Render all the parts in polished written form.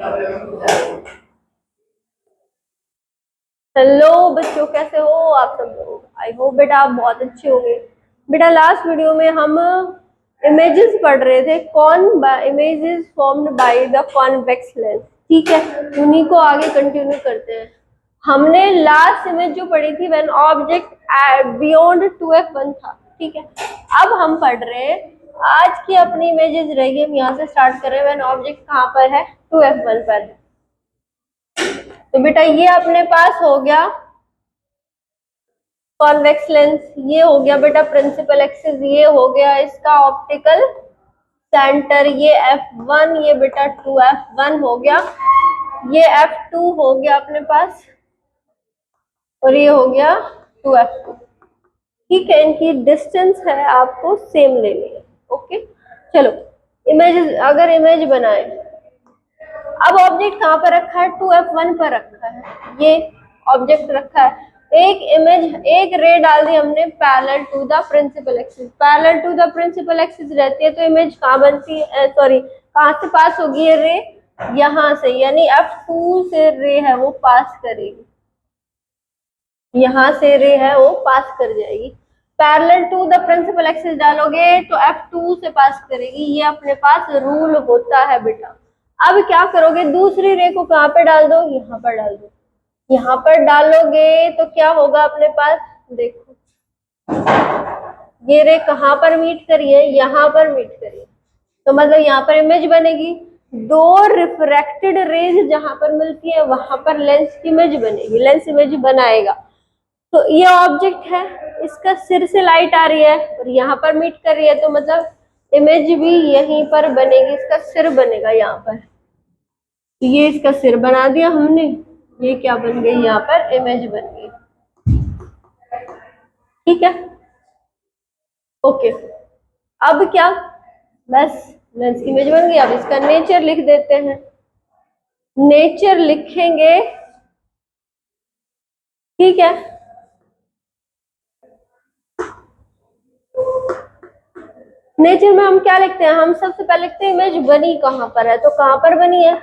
Hello बच्चों, कैसे हो आप सब लोग। आई होप बेटा आप बहुत अच्छे होंगे। बेटा लास्ट वीडियो में हम इमेजेस पढ़ रहे थे। कौन images formed by the convex lens, ठीक है। उन्हीं को आगे कंटिन्यू करते हैं। हमने लास्ट इमेज जो पढ़ी थी व्हेन ऑब्जेक्ट बियॉन्ड 2f1 था, ठीक है। अब हम पढ़ रहे हैं आज की अपनी इमेजेस रहेगी। हम यहाँ से स्टार्ट कर रहे हैं व्हेन ऑब्जेक्ट कहाँ पर है, 2f1 पर। तो बेटा ये अपने पास हो गया कॉन्वेक्स लेंस, ये हो गया बेटा प्रिंसिपल एक्सिस, ये हो गया इसका ऑप्टिकल सेंटर, ये f1, ये बेटा 2f1 हो गया, ये f2 हो गया अपने पास, और ये हो गया 2f2, ठीक है। इनकी डिस्टेंस है आपको सेम लेनी है, ओके। चलो इमेज, अगर इमेज बनाए, अब ऑब्जेक्ट कहाँ पर रखा है, 2f1 पर रखा है, ये ऑब्जेक्ट रखा है। एक इमेज, एक रे डाल दी हमने parallel to the principal axis. Parallel to the principal axis रहती है तो इमेज कहाँ बनती है, सॉरी कहाँ से पास होगी ये रे, यहाँ से, यानी f2 से रे है वो पास करेगी, यहाँ से रे है वो पास कर जाएगी। Parallel to the principal axis डालोगे तो f2 से पास करेगी, ये अपने पास रूल होता है बेटा। अब क्या करोगे, दूसरी रे को कहाँ पे डाल दो, यहाँ पर डाल दो। यहाँ पर डालोगे तो क्या होगा अपने पास, देखो ये रे कहाँ पर मीट करी है, यहाँ पर मीट करी है, तो मतलब यहाँ पर इमेज बनेगी। दो रिफ्रैक्टेड रेज जहां पर मिलती है वहां पर लेंस की इमेज बनेगी, लेंस इमेज बनाएगा। तो ये ऑब्जेक्ट है, इसका सिर से लाइट आ रही है और यहाँ पर मीट कर रही है, तो मतलब इमेज भी यहीं पर बनेगी, इसका सिर बनेगा यहाँ पर। तो ये इसका सिर बना दिया हमने, ये क्या बन गई, यहाँ पर इमेज बन गई, ठीक है, ओके। अब क्या, बस लेंस की इमेज बन गई। अब इसका नेचर लिख देते हैं, नेचर लिखेंगे, ठीक है। नेचर में हम क्या लिखते हैं, हम सबसे पहले लिखते हैं इमेज बनी कहाँ पर है, तो कहाँ पर बनी है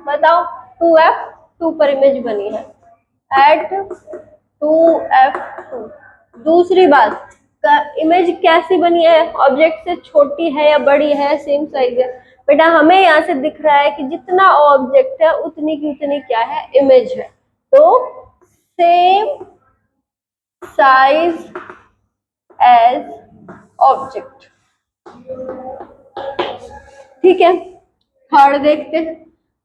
बताओ, 2f2 पर इमेज बनी है, एट 2f2। दूसरी बात, इमेज कैसी बनी है, ऑब्जेक्ट से छोटी है या बड़ी है, सेम साइज है। बेटा हमें यहाँ से दिख रहा है कि जितना ऑब्जेक्ट है उतनी की उतनी क्या है, इमेज है, तो सेम साइज एज ऑब्जेक्ट, ठीक है। थर्ड देखते हैं,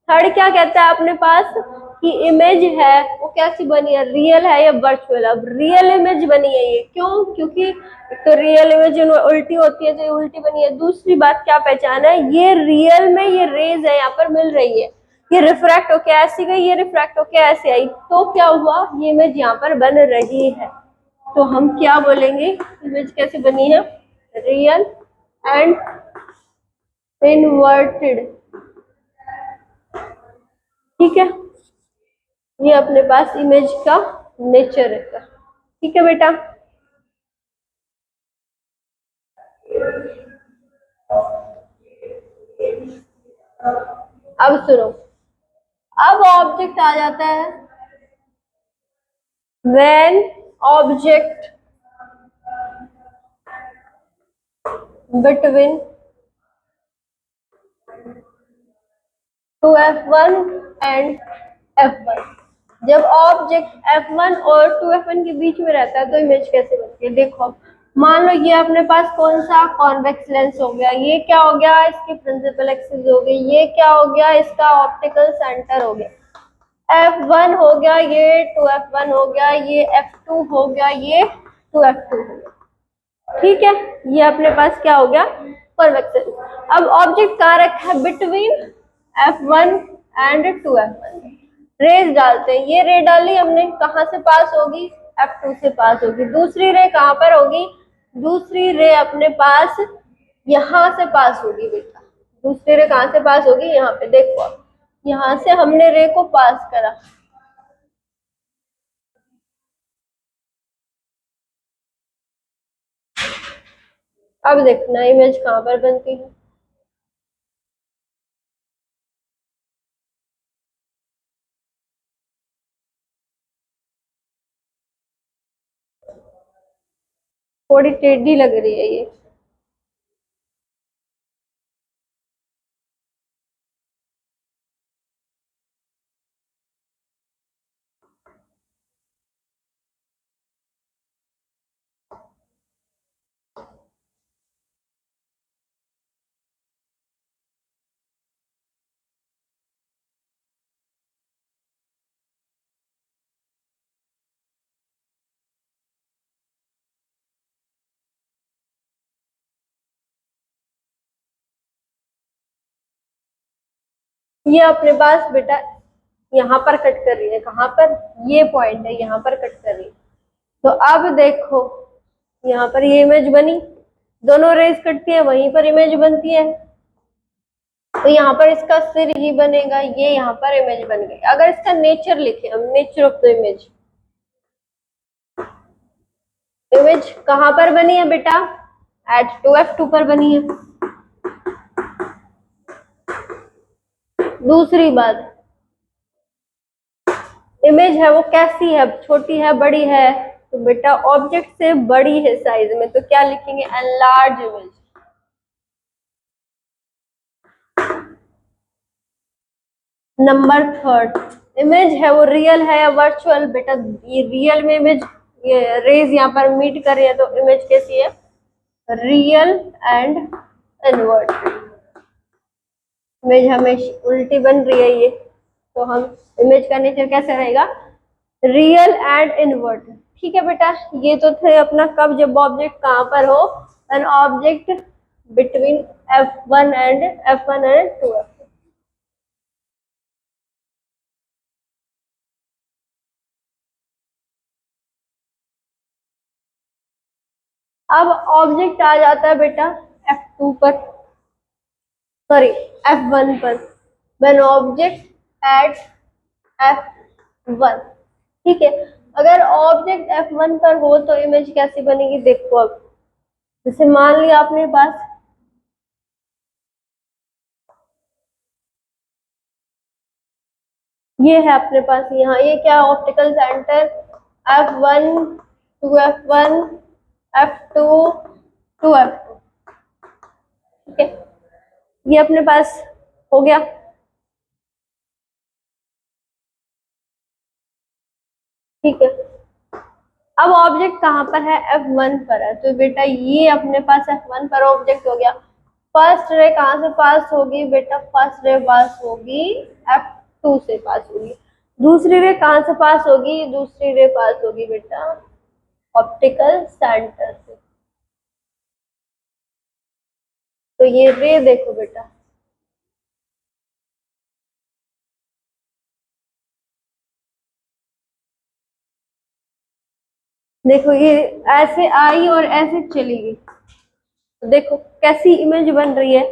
थर्ड क्या कहता है अपने पास कि इमेज है वो कैसी बनी है, रियल है या वर्चुअल। अब रियल इमेज बनी है ये, क्यों, क्योंकि तो रियल इमेज उल्टी होती है तो ये उल्टी बनी है। दूसरी बात क्या पहचान है, ये रियल में ये रेज है यहाँ पर मिल रही है, ये रिफ्रैक्ट होके ऐसी गई, ये रिफ्रैक्ट होके ऐसे आई, तो क्या हुआ, ये इमेज यहाँ पर बन रही है। तो हम क्या बोलेंगे, इमेज कैसे बनी है, रियल एंड इनवर्टेड, ठीक है। ये अपने पास इमेज का नेचर है, ठीक है बेटा। अब सुनो, अब ऑब्जेक्ट आ जाता है when object between 2f1 and f1। जब ऑब्जेक्ट f1 और 2f1 के बीच में रहता है तो इमेज कैसे बनती है, देखो मान लो ये अपने पास कौन सा कॉन्वेक्स लेंस हो गया, ये क्या हो गया इसकी प्रिंसिपल एक्सिस हो गई, ये क्या हो गया इसका ऑप्टिकल सेंटर हो गया, f1 हो गया, ये 2f1 हो गया, ये f2 हो गया, ये 2f2 हो गया, ठीक है। ये अपने पास क्या हो गया, कॉन्वेक्स लेंस। अब ऑब्जेक्ट कहाँ रखा है, between f1 and 2f1, raise डालते हैं, ये रे डाली हमने, कहाँ से पास होगी, f2 से पास होगी। दूसरी रे कहाँ पर होगी, दूसरी रे अपने पास यहाँ से पास होगी बेटा, दूसरी रे कहाँ से पास होगी, यहाँ पे देखो, अब यहाँ से हमने रे को पास करा, अब देखना इमेज कहाँ पर बनती है, थोड़ी टेढ़ी लग रही है ये। ये अपने पास बेटा यहाँ पर कट कर रही है, कहाँ पर, ये पॉइंट है, यहाँ पर कट कर रही है। तो अब देखो यहाँ पर ये इमेज बनी, दोनों रेज कटती है, वहीं पर इमेज बनती है। तो यहाँ पर इसका सिर ही बनेगा, ये यहाँ पर इमेज बन गई। अगर इसका नेचर लिखे हम, nature of the image, image कहाँ पर बनी है बेटा, एट 2f2 पर बनी है। दूसरी बात, इमेज है वो कैसी है, छोटी है बड़ी है, तो बेटा ऑब्जेक्ट से बड़ी है साइज में, तो क्या लिखेंगे, enlarge image. Number third, image है वो रियल है या वर्चुअल, बेटा ये रियल में इमेज, ये रेज यहाँ पर मीट कर रही है, तो इमेज कैसी है, रियल एंड इनवर्टेड। इमेज हमेशा उल्टी बन रही है ये, तो हम इमेज का नेचर कैसे रहेगा, रियल एंड इनवर्टेड। ठीक है बेटा, ये तो थे अपना कब जब ऑब्जेक्ट कहाँ पर हो, an object between f1 and 2f। अब ऑब्जेक्ट आ जाता है बेटा f2 पर, सॉरी f1 पर, व्हेन ऑब्जेक्ट एट f1। ठीक है, अगर ऑब्जेक्ट f1 पर हो तो इमेज कैसी बनेगी, देखो अब जैसे मान लिया आपने पास ये है अपने पास यहाँ, ये क्या optical centre f1 2f1 f2 2f2। ठीक है, ये अपने पास हो गया। ठीक है, अब ऑब्जेक्ट कहाँ पर है, f1 पर है, तो बेटा ये अपने पास f1 पर ऑब्जेक्ट हो गया। फर्स्ट रे कहाँ से पास होगी बेटा, फर्स्ट रे पास होगी f2 से पास होगी। दूसरी रे कहाँ से पास होगी, दूसरी रे पास होगी बेटा ऑप्टिकल सेंटर से। तो ये रे देखो बेटा, देखो ये ऐसे आई और ऐसे चली गई, तो देखो कैसी इमेज बन रही है।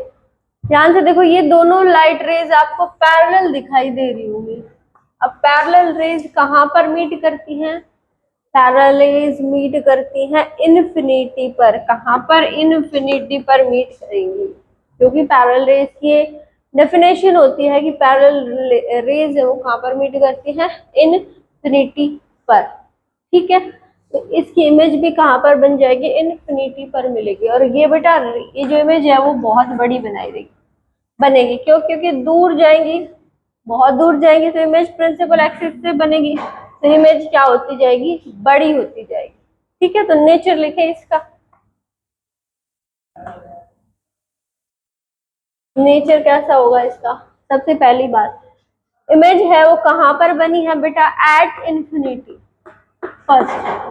ध्यान से देखो, ये दोनों लाइट रेज आपको पैरेलल दिखाई दे रही होंगी। अब पैरेलल रेज कहाँ पर मीट करती हैं, पैरेलल रेज मीट करती हैं इन्फिनिटी पर। कहाँ पर, इन्फिनिटी पर मीट करेंगी, क्योंकि पैरेलल रेज की डेफिनेशन होती है कि पैरेलल रेज है वो कहाँ पर मीट करती हैं, इन्फिनिटी पर। ठीक है, तो इसकी इमेज भी कहाँ पर बन जाएगी, इन्फिनिटी पर मिलेगी। और ये बेटा ये जो इमेज है वो बहुत बड़ी बनाई देगी, बनेगी, क्यों, क्योंकि दूर जाएंगी, बहुत दूर जाएंगी तो इमेज प्रिंसिपल एक्सिस से बनेगी, तो इमेज क्या होती जाएगी, बड़ी होती जाएगी। ठीक है, तो नेचर लिखे इसका, नेचर कैसा होगा इसका। सबसे पहली बात, इमेज है वो कहाँ पर बनी है बेटा, एट इन्फिनिटी फर्स्ट।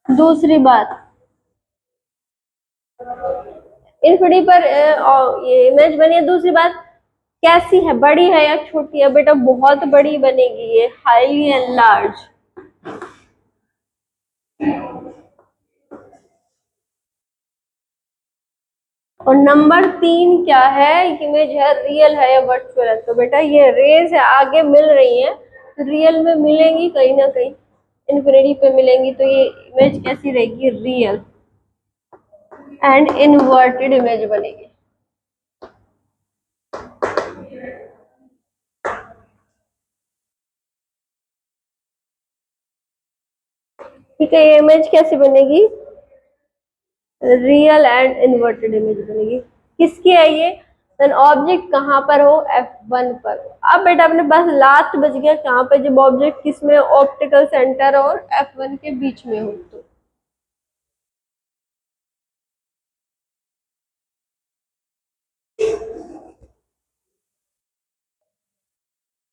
दूसरी बात, इन्फिनिटी पर ये इमेज बनी है। दूसरी बात, कैसी है, बड़ी है या छोटी है बेटा, बहुत बड़ी बनेगी, ये हाईली एनलार्ज। और नंबर 3 क्या है, इमेज है रियल है या वर्चुअल है, तो बेटा ये रेज है आगे मिल रही है, तो रियल में मिलेंगी कहीं ना कहीं, इन्फिनिटी पे मिलेंगी, तो ये इमेज कैसी रहेगी, रियल एंड इनवर्टेड इमेज बनेगी। ठीक है, ये इमेज कैसे बनेगी? रियल एंड इन्वर्टेड इमेज बनेगी। किसकी है ये? देन ऑब्जेक्ट कहाँ पर हो? F1 पर। अब बेटा अपने पास लास्ट बच गया कहाँ पे? जब ऑब्जेक्ट किस में? ऑप्टिकल सेंटर और F1 के बीच में हो तो।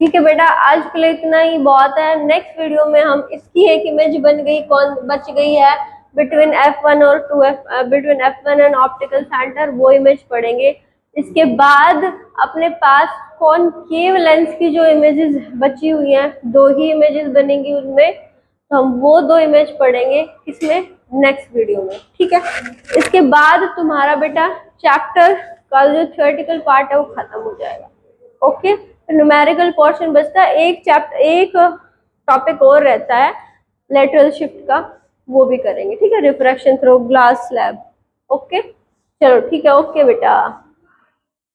ठीक है बेटा, आज के लिए इतना ही बहुत है। नेक्स्ट वीडियो में हम इसकी एक इमेज बन गई, कौन बच गई है बिटवीन F1 और 2F, between F1 and optical centre, वो इमेज पढ़ेंगे। इसके बाद अपने पास कॉनकेव लेंस की जो इमेजेस बची हुई हैं, दो ही इमेजेस बनेंगी उनमें, तो हम वो दो इमेज पढ़ेंगे किसमें? नेक्स्ट वीडियो में। ठीक है, इसके बाद तुम्हारा बेटा चैप्टर का जो थ्योरेटिकल पार्ट है वो खत्म हो जाएगा। ओके, न्यूमेरिकल पोर्शन बचता है, एक चैप्टर, एक टॉपिक और रहता है लेटरल शिफ्ट का, वो भी करेंगे। ठीक है, refraction through glass slab. Okay, चलो ठीक है, ओके बेटा।